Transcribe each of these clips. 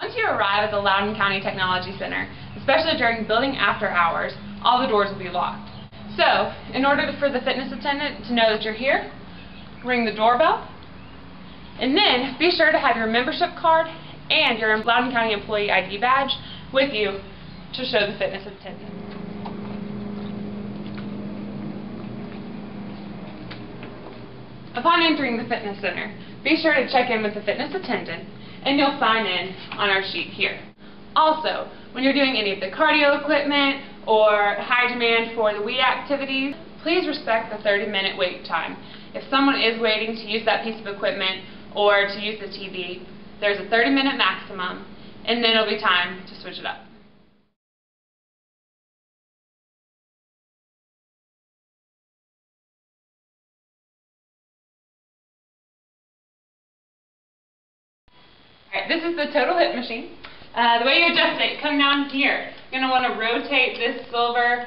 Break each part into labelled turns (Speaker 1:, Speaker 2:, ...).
Speaker 1: Once you arrive at the Loudon County Technology Center, especially during building after hours, all the doors will be locked. So, in order for the fitness attendant to know that you're here, ring the doorbell, and then be sure to have your membership card and your Loudon County Employee ID badge with you to show the fitness attendant. Upon entering the fitness center, be sure to check in with the fitness attendant, and you'll sign in on our sheet here. Also, when you're doing any of the cardio equipment or high demand for the Wii activities, please respect the 30-minute wait time. If someone is waiting to use that piece of equipment or to use the TV, there's a 30-minute maximum, and then it'll be time to switch it up. Alright, this is the total hip machine. The way you adjust it, come down here. You're going to want to rotate this silver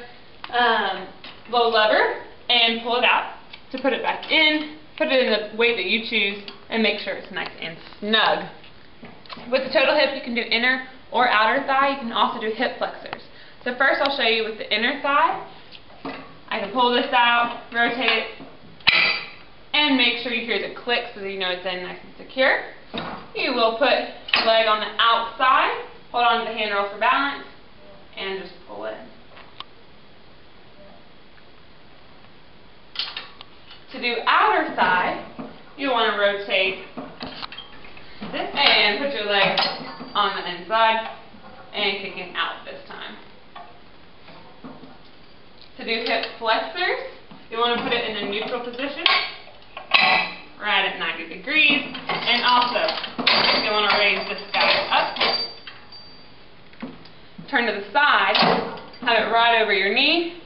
Speaker 1: little lever and pull it out to put it back in. Put it in the weight that you choose and make sure it's nice and snug. With the total hip, you can do inner or outer thigh. You can also do hip flexors. So first I'll show you with the inner thigh. I can pull this out, rotate it, and make sure you hear the click so that you know it's in nice and secure. You will put the leg on the outside, hold on to the handrail for balance, and just pull it. To do outer thigh, you want to rotate this and put your leg on the inside and kicking out this time. To do hip flexors, you want to put it in a neutral position, right at 90 degrees, and also you want to raise this guy up, turn to the side, have it right over your knee,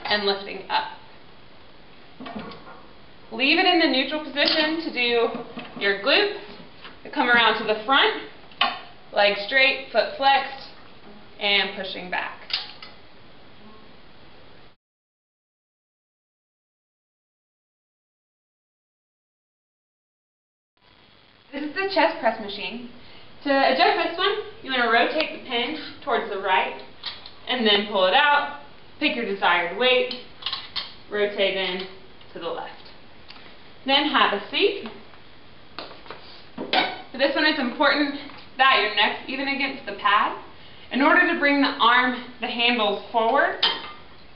Speaker 1: and lifting up. Leave it in the neutral position to do your glutes. Come around to the front, leg straight, foot flexed, and pushing back. This is the chest press machine. To adjust this one, you want to rotate the pin towards the right and then pull it out, pick your desired weight, rotate in to the left. Then have a seat. For this one, it's important that your neck's even against the pad. In order to bring the handles forward,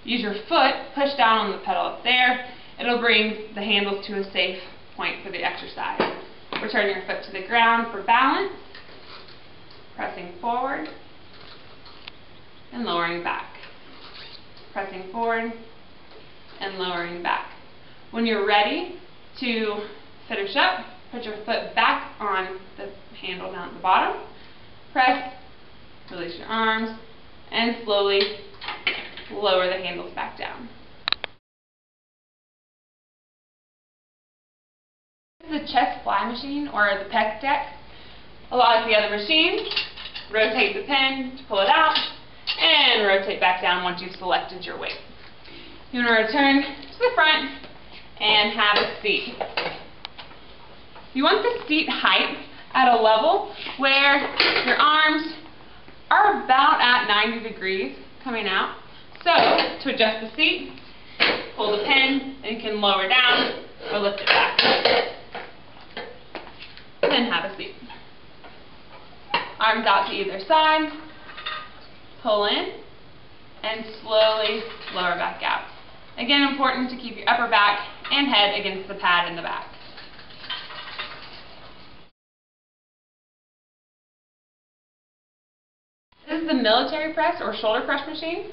Speaker 1: use your foot, push down on the pedal up there. It'll bring the handles to a safe point for the exercise. Return your foot to the ground for balance, pressing forward and lowering back. Pressing forward and lowering back. When you're ready to finish up, put your foot back on the handle down at the bottom, press, release your arms, and slowly lower the handles back down. This is the chest fly machine, or the pec deck. A lot of the other machines, rotate the pin to pull it out, and rotate back down once you've selected your weight. You want to return to the front and have a seat. You want the seat height at a level where your arms are about at 90 degrees coming out. So, to adjust the seat, pull the pin, and you can lower down or lift it back. Then have a seat. Arms out to either side, pull in, and slowly lower back out. Again, important to keep your upper back and head against the pad in the back. This is the military press or shoulder press machine.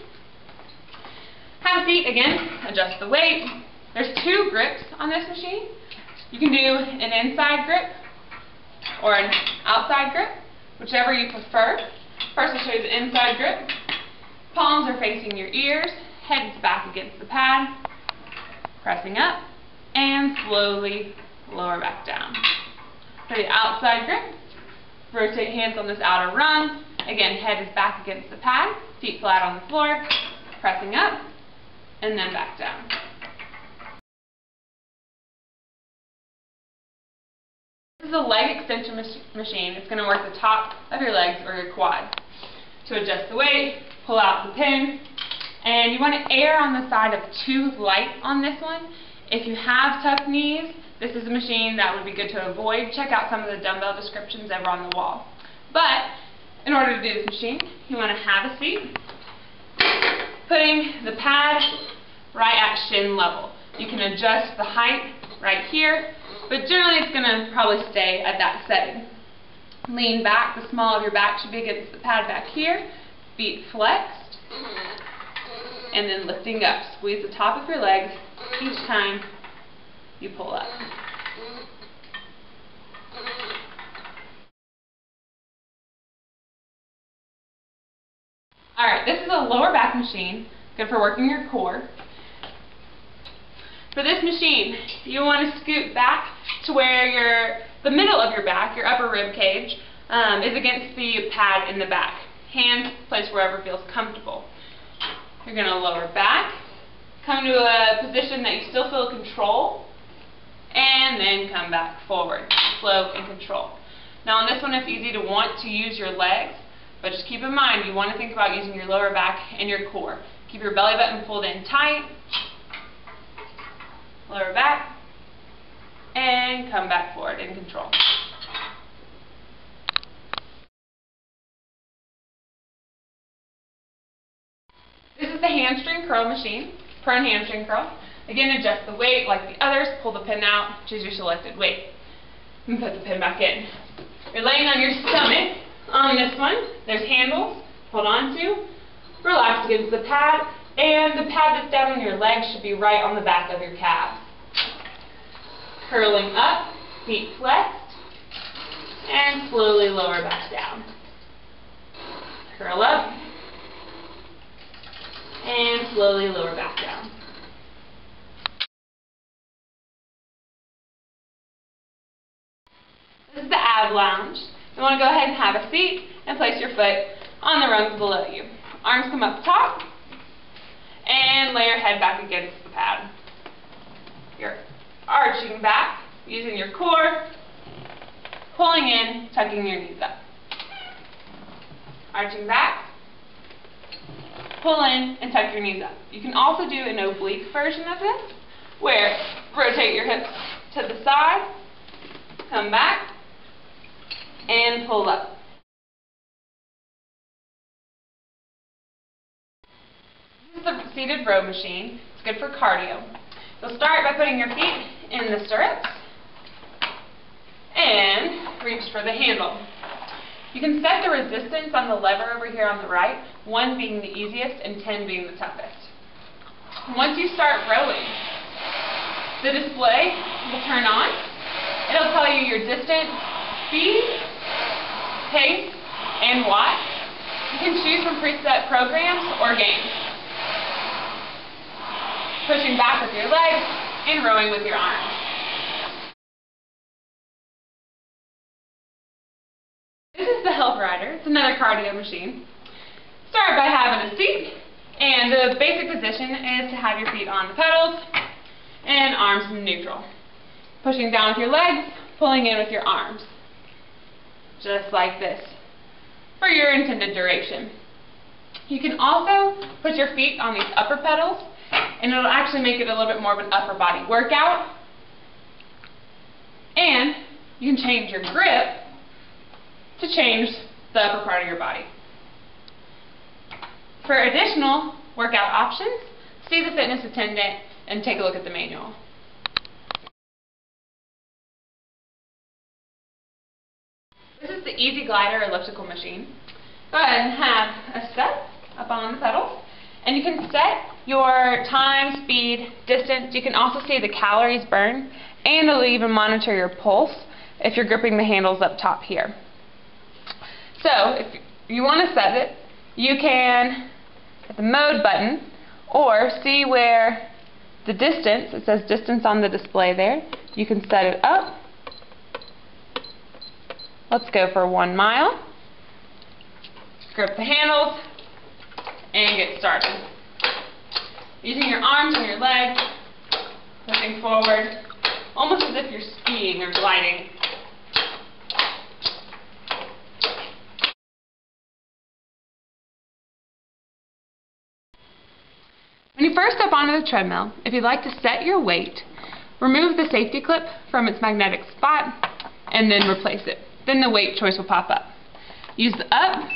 Speaker 1: Have a seat, again, adjust the weight. There's two grips on this machine. You can do an inside grip or an outside grip, whichever you prefer. First I'll show you the inside grip. Palms are facing your ears, head is back against the pad, pressing up, and slowly lower back down. For the outside grip, rotate hands on this outer rung. Again, head is back against the pad, feet flat on the floor, pressing up, and then back down. This is a leg extension machine. It's going to work the top of your legs or your quad. To adjust the weight, pull out the pin, and you want to err on the side of too light on this one. If you have tough knees, this is a machine that would be good to avoid. Check out some of the dumbbell descriptions over on the wall. But in order to do this machine, you want to have a seat, putting the pad right at shin level. You can adjust the height right here, but generally it's going to probably stay at that setting. Lean back. The small of your back should be against the pad back here. Feet flexed. And then lifting up. Squeeze the top of your legs each time you pull up. Alright, this is a lower back machine, good for working your core. For this machine, you want to scoot back to where the middle of your back, your upper rib cage, is against the pad in the back. Hands placed wherever feels comfortable. You're going to lower back, come to a position that you still feel control, and then come back forward. Slow and control. Now on this one, it's easy to want to use your legs, but just keep in mind, you want to think about using your lower back and your core. Keep your belly button pulled in tight. Lower back, and come back forward in control. This is the hamstring curl machine, prone hamstring curl. Again, adjust the weight like the others, pull the pin out, choose your selected weight, and put the pin back in. You're laying on your stomach on this one. There's handles, hold on to, relax against the pad, and the pad that's down on your legs should be right on the back of your calves. Curling up, feet flexed, and slowly lower back down. Curl up, and slowly lower back down. This is the ab lounge. You want to go ahead and have a seat and place your foot on the rungs below you. Arms come up top, and lay your head back against the pad. You're arching back, using your core, pulling in, tucking your knees up. Arching back, pull in, and tuck your knees up. You can also do an oblique version of this, where rotate your hips to the side, come back, and pull up. This is the seated row machine. It's good for cardio. You'll start by putting your feet in the stirrups and reach for the handle. You can set the resistance on the lever over here on the right, 1 being the easiest and 10 being the toughest. Once you start rowing, the display will turn on. It'll tell you your distance, speed, pace, and watts. You can choose from preset programs or games. Pushing back with your legs and rowing with your arms. This is the Health Rider. It's another cardio machine. Start by having a seat, and the basic position is to have your feet on the pedals and arms in neutral. Pushing down with your legs, pulling in with your arms. Just like this, for your intended duration. You can also put your feet on these upper pedals, and it'll actually make it a little bit more of an upper body workout. And you can change your grip to change the upper part of your body. For additional workout options, see the fitness attendant and take a look at the manual. This is the Easy Glider elliptical machine. Go ahead and have a step up on the pedals, and you can set your time, speed, distance. You can also see the calories burned, and it'll even monitor your pulse if you're gripping the handles up top here. So if you want to set it, you can hit the mode button, or see where the distance, it says distance on the display there, you can set it up. Let's go for 1 mile. Grip the handles and get started. Using your arms and your legs, pushing forward, almost as if you're skiing or gliding. first up onto the treadmill, if you'd like to set your weight, remove the safety clip from its magnetic spot and then replace it. Then the weight choice will pop up. Use the up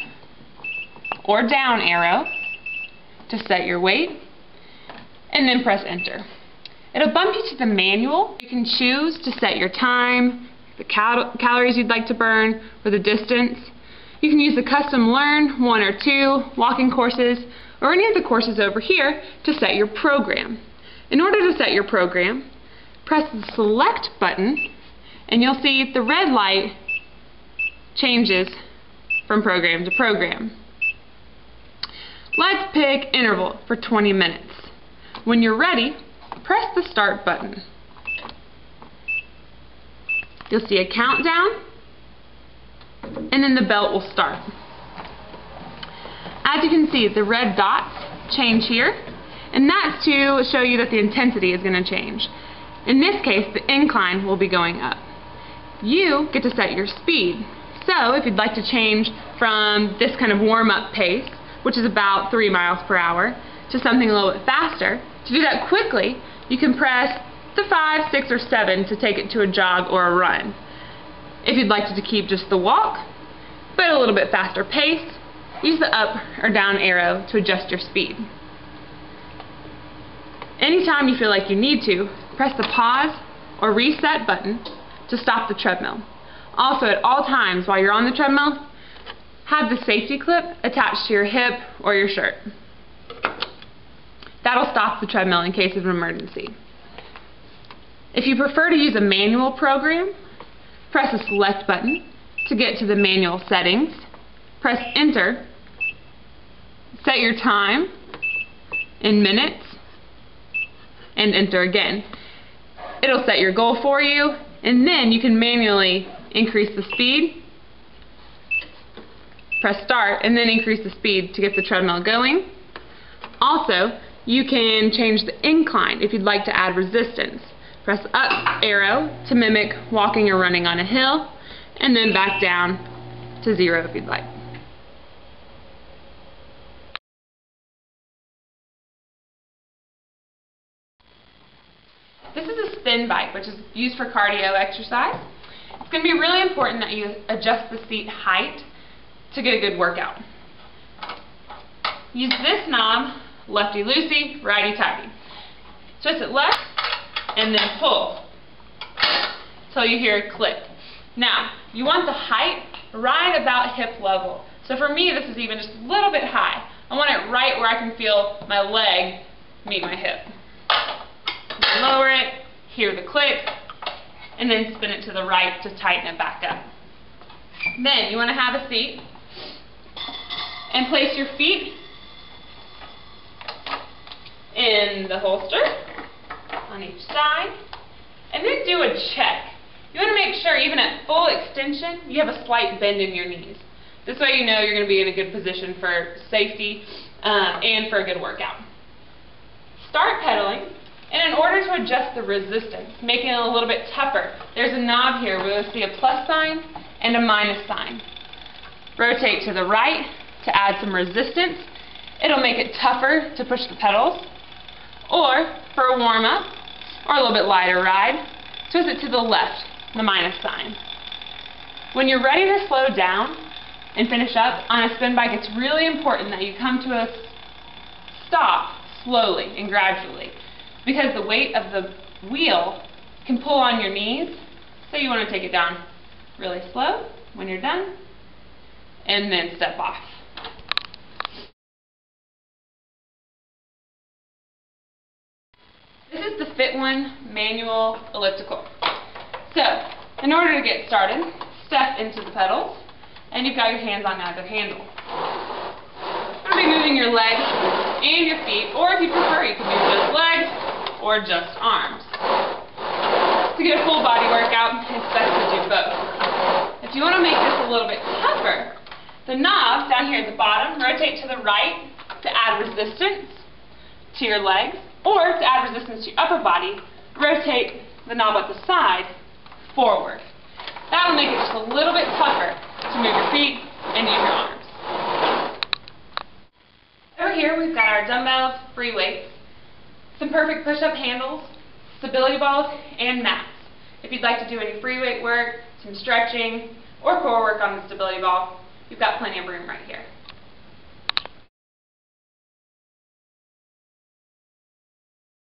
Speaker 1: or down arrow to set your weight and then press enter. It'll bump you to the manual. You can choose to set your time, the calories you'd like to burn, or the distance. You can use the custom learn 1 or 2 walking courses or any of the courses over here to set your program. In order to set your program, press the select button and you'll see the red light changes from program to program. Let's pick interval for 20 minutes. When you're ready, press the start button. You'll see a countdown and then the belt will start. As you can see, the red dots change here, and that's to show you that the intensity is going to change. In this case, the incline will be going up. You get to set your speed. So if you'd like to change from this kind of warm-up pace, which is about 3 miles per hour, to something a little bit faster, to do that quickly, you can press the 5, 6, or 7 to take it to a jog or a run. If you'd like to keep just the walk, but a little bit faster pace, use the up or down arrow to adjust your speed. Anytime you feel like you need to, press the pause or reset button to stop the treadmill. Also, at all times while you're on the treadmill, have the safety clip attached to your hip or your shirt. That'll stop the treadmill in case of an emergency. If you prefer to use a manual program, press the select button to get to the manual settings. Press enter. Set your time in minutes and enter again. It'll set your goal for you, and then you can manually increase the speed. Press start and then increase the speed to get the treadmill going. Also, you can change the incline if you'd like to add resistance. Press up arrow to mimic walking or running on a hill, and then back down to 0 if you'd like. This is a spin bike, which is used for cardio exercise. It's going to be really important that you adjust the seat height to get a good workout. Use this knob, lefty-loosey, righty-tighty. Twist it left and then pull until you hear a click. Now, you want the height right about hip level. So for me, this is even just a little bit high. I want it right where I can feel my leg meet my hip. Lower it, hear the click, and then spin it to the right to tighten it back up. Then you want to have a seat and place your feet in the holster on each side, and then do a check. You want to make sure even at full extension you have a slight bend in your knees. This way you know you're going to be in a good position for safety and for a good workout. Start pedaling. And in order to adjust the resistance, making it a little bit tougher, there's a knob here where you'll see a plus sign and a minus sign. Rotate to the right to add some resistance. It'll make it tougher to push the pedals. Or, for a warm-up, or a little bit lighter ride, twist it to the left, the minus sign. When you're ready to slow down and finish up on a spin bike, it's really important that you come to a stop slowly and gradually, because the weight of the wheel can pull on your knees, so you want to take it down really slow when you're done, and then step off. This is the Fit1 manual elliptical. So, in order to get started, step into the pedals, and you've got your hands on either handle. You're going to be moving your legs and your feet, or if you prefer, you can do just legs or just arms. To get a full body workout, it's best to do both. If you want to make this a little bit tougher, the knob down here at the bottom, rotate to the right to add resistance to your legs, or to add resistance to your upper body, rotate the knob at the side forward. That will make it just a little bit tougher to move your feet and use your arms. Over here we've got our dumbbells, free weights. some perfect push-up handles, stability balls, and mats. If you'd like to do any free weight work, some stretching, or core work on the stability ball, you've got plenty of room right here.